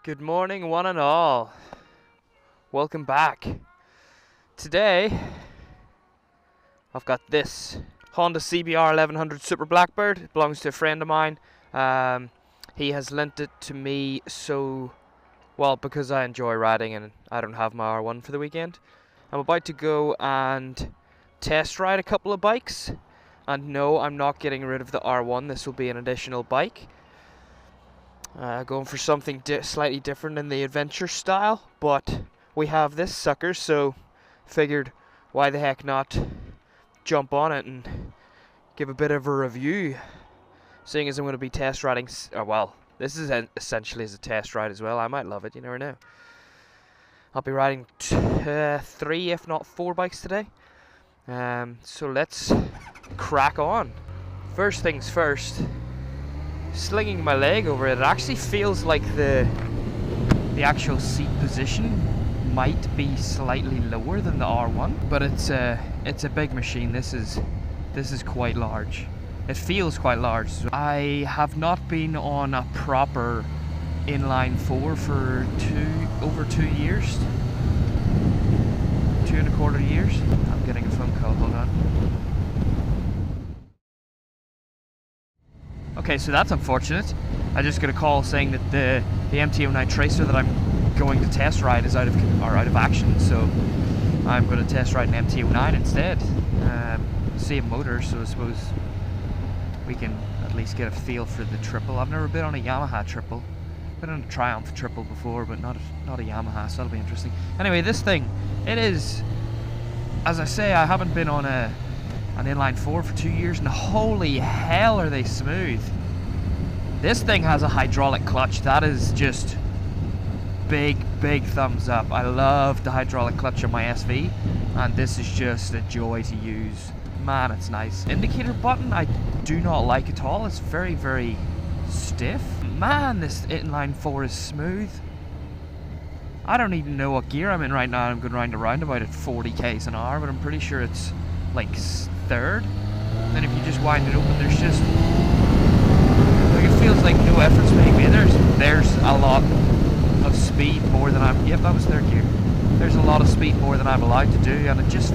Good morning, one and all. Welcome back. Today, I've got this Honda CBR1100 Super Blackbird. It belongs to a friend of mine. He has lent it to me because I enjoy riding and I don't have my R1 for the weekend. I'm about to go and test ride a couple of bikes. And no, I'm not getting rid of the R1. This will be an additional bike. Going for something slightly different in the adventure style, but we have this sucker, so figured why the heck not jump on it and give a bit of a review, seeing as I'm going to be test riding. This is essentially as a test ride as well. I might love it, you never know. I'll be riding 3 if not 4 bikes today, so let's crack on. First things first, slinging my leg over it, it actually feels like the actual seat position might be slightly lower than the R1, but it's a big machine. This is quite large. It feels quite large. I have not been on a proper inline 4 for over 2 years. 2.25 years. I'm getting a phone call, hold on. Okay, so that's unfortunate. I just got a call saying that the MT-09 Tracer that I'm going to test ride is out of action, so I'm going to test ride an MT-09 instead. Same motor, so I suppose we can at least get a feel for the triple. I've never been on a Yamaha triple. Been on a Triumph triple before, but not a Yamaha, so that'll be interesting. Anyway, this thing, it is, as I say, I haven't been on an inline 4 for 2 years, and holy hell are they smooth. This thing has a hydraulic clutch. That is just big thumbs up. I love the hydraulic clutch on my SV, and this is just a joy to use. Man, it's nice. Indicator button I do not like at all. It's very stiff. Man, this inline 4 is smooth. I don't even know what gear I'm in right now. I'm going round a roundabout at 40 k's an hour, but I'm pretty sure it's like 3rd. Then if you just wind it open, there's just like, it feels like no effort's being made. There's a lot of speed more than that was 3rd gear. There's a lot of speed more than I'm allowed to do, and it just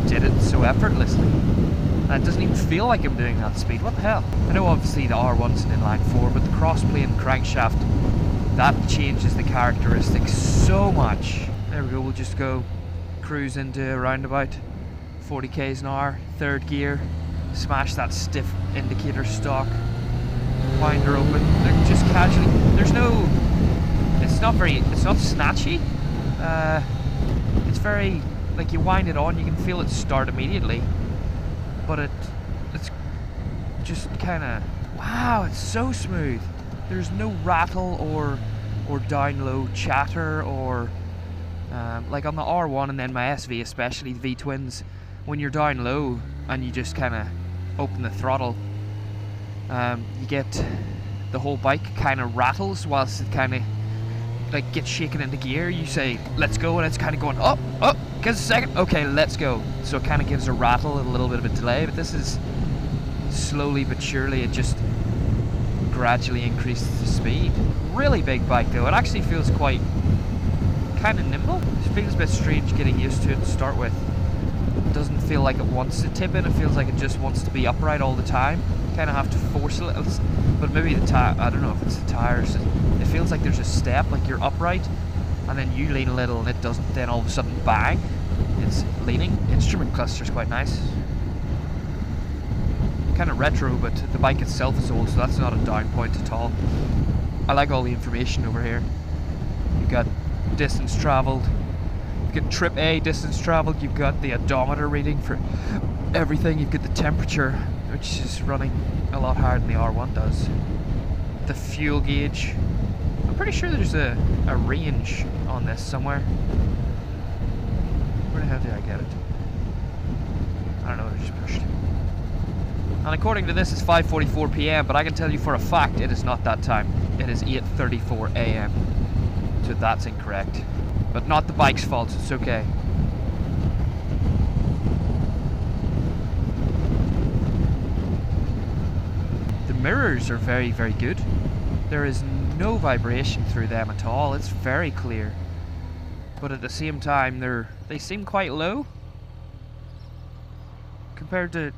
did it so effortlessly. And it doesn't even feel like I'm doing that speed. What the hell? I know obviously the R1's an inline 4, but the crossplane crankshaft, that changes the characteristics so much. There we go, we'll just go cruise into a roundabout. 40 k's an hour, 3rd gear, smash that stiff indicator stock, wind her open, just casually, it's not snatchy, it's very, like, you wind it on, you can feel it start immediately, but it's just kind of, wow, it's so smooth. There's no rattle or down low chatter or, like on the R1 and then my SV especially, the V-twins, when you're down low and you just kind of open the throttle, you get the whole bike kind of rattles whilst it kind of like gets shaken into gear. You say let's go and it's kind of going oh give us a second, okay, let's go. So it kind of gives a rattle and a little bit of a delay, but this is slowly but surely, it just gradually increases the speed. Really big bike though. It actually feels quite kind of nimble. It feels a bit strange getting used to it to start with. It doesn't feel like it wants to tip in, it feels like it just wants to be upright all the time. Kind of have to force a little, but maybe the tire, I don't know if it's the tires, it feels like there's a step, like you're upright and then you lean a little and it doesn't, then all of a sudden bang, it's leaning. Instrument cluster's quite nice. Kind of retro, but the bike itself is old, so that's not a down point at all. I like all the information over here. You've got distance traveled, you've got trip A, distance traveled, you've got the odometer reading for everything, you've got the temperature, which is running a lot higher than the R1 does. The fuel gauge, I'm pretty sure there's a range on this somewhere. Where the hell did I get it? I don't know, I just pushed. And according to this, it's 5:44 p.m, but I can tell you for a fact it is not that time. It is 8:34 a.m. So that's incorrect. But not the bike's fault, it's okay. The mirrors are very good. There is no vibration through them at all. It's very clear. But at the same time, they seem quite low compared to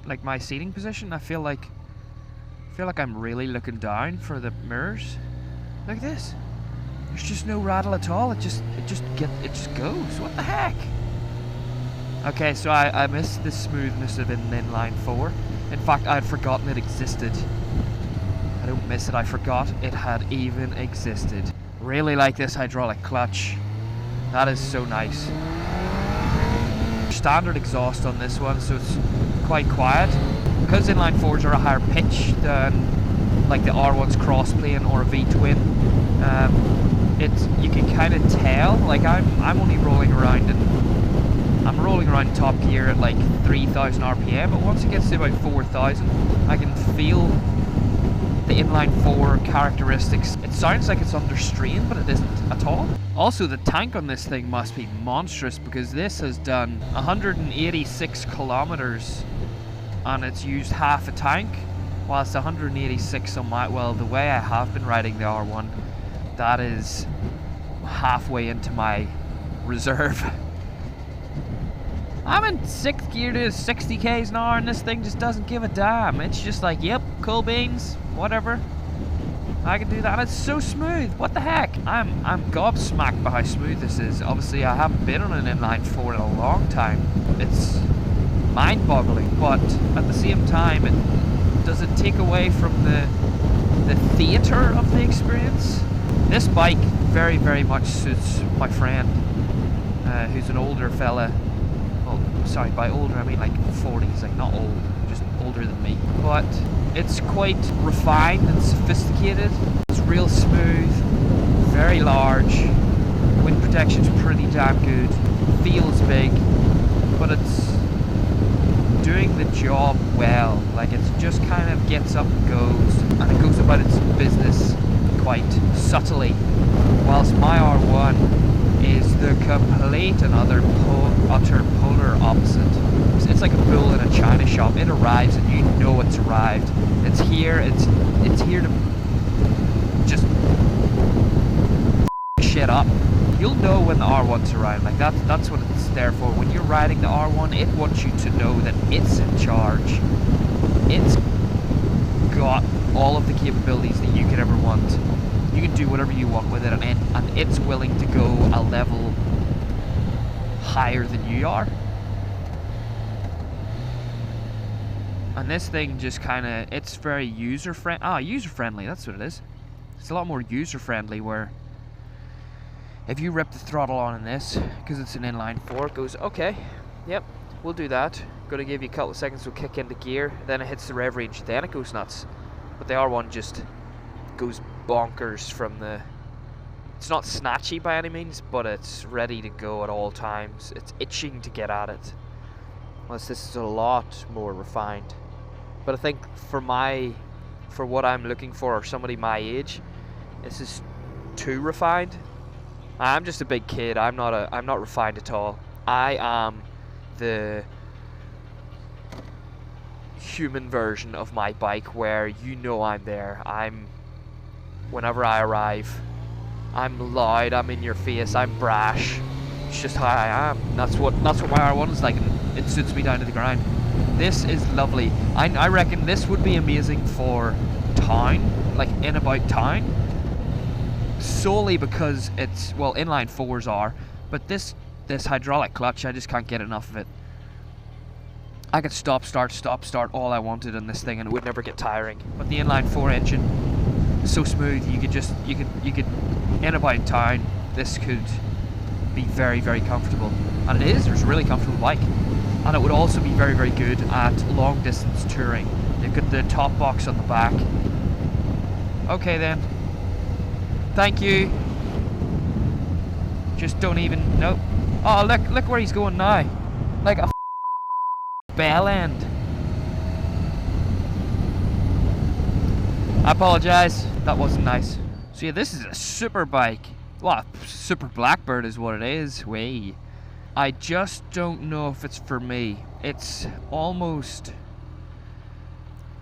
like my seating position. I feel like I'm really looking down for the mirrors. Look at this. There's just no rattle at all. It just goes. What the heck? Okay, so I missed the smoothness of an inline 4. In fact, I had forgotten it existed. I don't miss it, I forgot it had even existed. Really like this hydraulic clutch. That is so nice. Standard exhaust on this one, so it's quite quiet. Because inline 4s are a higher pitch than like the R1's crossplane or a V-twin, you can kind of tell. Like I'm only rolling around in top gear at like 3,000 RPM, but once it gets to about 4,000, I can feel the inline 4 characteristics. It sounds like it's under strain, but it isn't at all. Also, the tank on this thing must be monstrous, because this has done 186 kilometers and it's used half a tank, whilst 186 on the way I have been riding the R1, that is halfway into my reserve. I'm in 6th gear to 60 k's an hour and this thing just doesn't give a damn. It's just like, yep, cool beans, whatever. I can do that. It's so smooth. What the heck? I'm gobsmacked by how smooth this is. Obviously, I haven't been on an inline 4 in a long time. It's mind-boggling, but at the same time, does it take away from the theatre of the experience? This bike very, very much suits my friend, who's an older fella. Sorry, by older I mean like 40s, like not old, just older than me. But it's quite refined and sophisticated. It's real smooth, very large, wind protection's pretty damn good, feels big, but it's doing the job well. Like, it just kind of gets up and goes, and it goes about its business quite subtly, whilst my R1 is the complete and utter polar opposite. It's like a bull in a china shop. It arrives and you know it's arrived. It's here. It's here to just shit up. You'll know when the R1's around. Like that's what it's there for. When you're riding the R1, it wants you to know that it's in charge. It's got all of the capabilities that you could ever want. You can do whatever you want with it, and it's willing to go a level higher than you are. And this thing just kind of, it's very user-friendly, that's what it is. It's a lot more user-friendly, where if you rip the throttle on in this, because it's an inline 4, it goes, okay, yep, we'll do that. Gonna give you a couple of seconds to kick into gear, then it hits the rev range, then it goes nuts. But the R1 just goes bonkers from the... It's not snatchy by any means, but it's ready to go at all times. It's itching to get at it. Whereas this is a lot more refined. But I think for what I'm looking for, or somebody my age, this is too refined. I'm just a big kid. I'm not refined at all. I am the human version of my bike, where you know I'm there. Whenever I arrive, I'm loud, I'm in your face, I'm brash. It's just how I am. That's what my R1 is like, and it suits me down to the ground. This is lovely. I reckon this would be amazing for town, like in about town, solely because it's, well, inline 4s are, but this hydraulic clutch, I just can't get enough of it. I could stop start all I wanted on this thing and it would never get tiring. But the inline 4 engine, so smooth, you could in about town, this could be very, very comfortable. And it is, it's a really comfortable bike. And it would also be very, very good at long distance touring. You've got the top box on the back. Okay then. Thank you. Just don't even, nope. Oh, look where he's going now. Like a bell end. I apologize, that wasn't nice. So yeah, this is a super bike. Well, super Blackbird is what it is. Way. I just don't know if it's for me. It's almost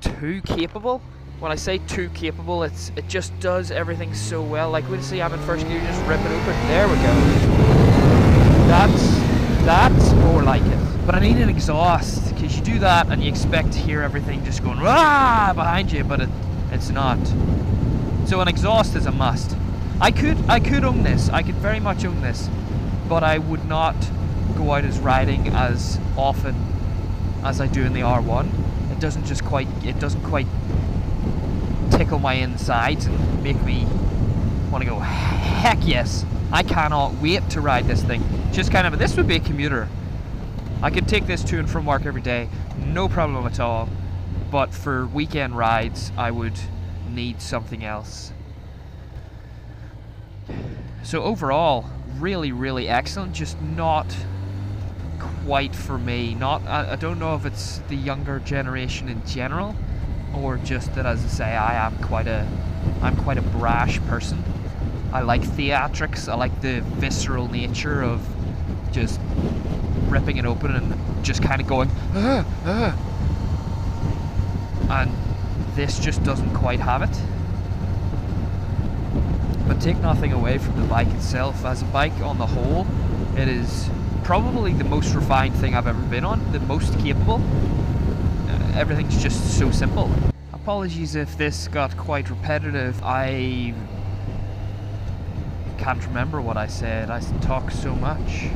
too capable. when I say too capable, it just does everything so well. Like, we'll see, I'm in first gear, just rip it open. There we go. That's more like it. But I need an exhaust, because you do that and you expect to hear everything just going "Rah!" behind you, but it's not. So an exhaust is a must. I could own this. I could very much own this, but I would not go out as riding as often as I do in the R1. It doesn't quite tickle my insides and make me want to go, heck yes, I cannot wait to ride this thing. Just kind of, this would be a commuter. I could take this to and from work every day, no problem at all. But for weekend rides, I would need something else. So overall, really, really excellent, just not quite for me. I don't know if it's the younger generation in general, or just that, as I say, I'm quite a brash person. I like theatrics. I like the visceral nature of just ripping it open and just kind of going, and this just doesn't quite have it. But take nothing away from the bike itself. As a bike on the whole, it is probably the most refined thing I've ever been on, the most capable. Everything's just so simple. Apologies if this got quite repetitive. I can't remember what I said. I talk so much.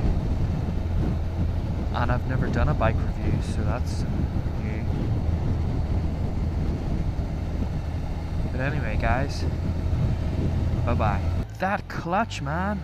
And I've never done a bike review, so that's new. But anyway, guys, bye-bye. That clutch, man.